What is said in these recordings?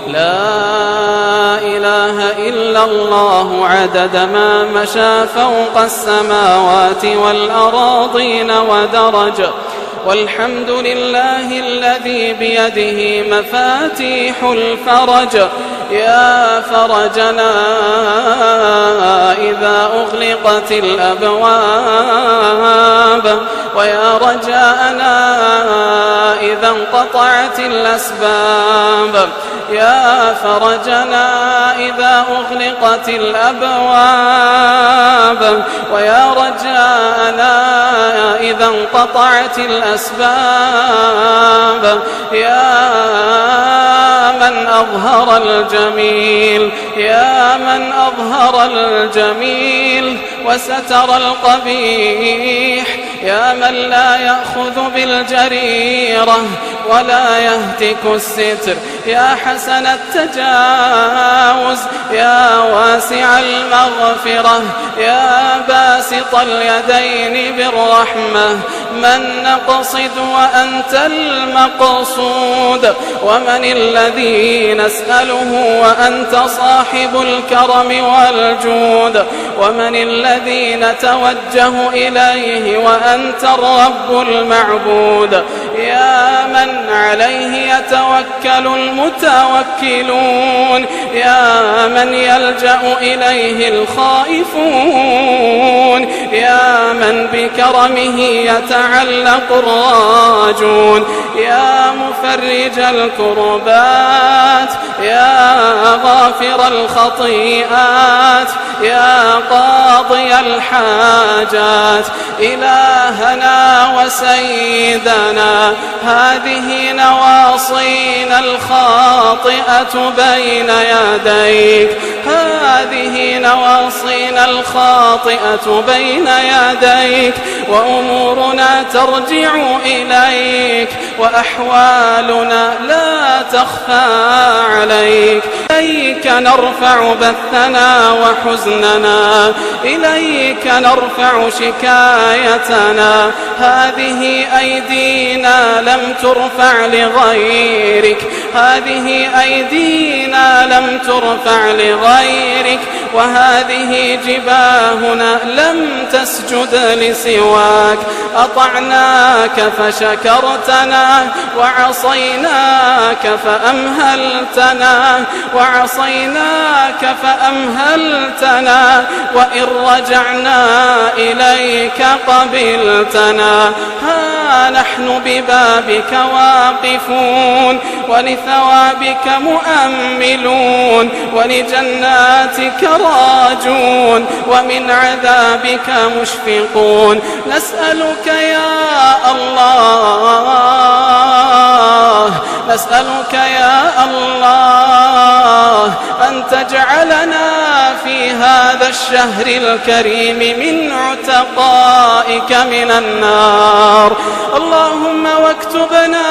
لا إله إلا الله عدد ما مشى فوق السماوات والأراضين ودرج والحمد لله الذي بيده مفاتيح الفرج يا فرجنا إذا أغلقت الأبواب ويا رجاءنا إذا انقطعت الأسباب يا فرجنا إذا أغلقت الأبواب ويا رجاءنا إذا انقطعت الأسباب يا من أظهر الجميل يا من أظهر الجميل وستر القبيح يا من لا يأخذ بالجريرة ولا يهتك الستر يا حسن التجاوز يا واسع المغفرة يا باسط اليدين بالرحمة من نقصد وأنت المقصود ومن الذي نسأله وأنت صاحب الكرم والجود ومن الذي نتوجه إليه وأنت الرب المعبود يا من عليه يتوكل المتوكلون يا من يلجأ إليه الخائفون يا من بكرمه يتعلق الراجون يا مفرج الكربات يا غافر الخطيئات يا قاضي الحاجات إلهنا وسيدنا هذه نواصينا الخاطئة بين يديك هذه نواصينا الخاطئة بين يديك وأمورنا ترجع إليك وأحوالنا لا تخفى عليك إليك نرفع بثنا وحزننا إليك نرفع شكايتنا هذه أيدينا لم ترفع لغيرك هذه أيدينا لم ترفع لغيرك وهذه جباهنا لم تسجد لسواك أطعناك فشكرتنا وعصيناك فأمهلتنا وعصيناك فأمهلتنا وإن رجعنا إليك قبلتنا ها نحن ببابك واقفون ولثوابك مؤملون ولجناتك راجون ومن عذابك مشفقون نسألك يا الله نسألك يا الله أن تجعلنا في هذا الشهر الكريم من عتقائك من النار اللهم واكتبنا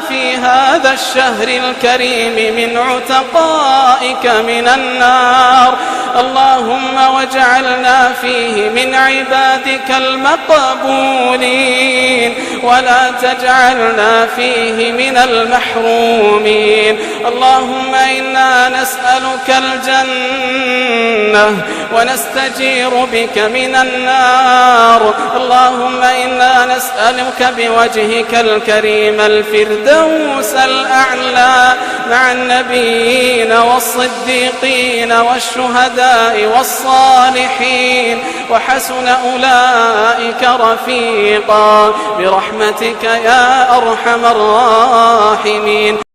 في هذا الشهر الكريم من عتقائك من النار اللهم واجعلنا فيه من عبادك المقبولين ولا تجعلنا فيه من المحرومين اللهم إنا نسألك الجنة ونستجير بك من النار اللهم إنا نسألك بوجهك الكريم الفردوس الأعلى مع النبيين والصديقين والشهداء والصالحين وحسن أولئك رفيقا برحمتك يا أرحم الراحمين.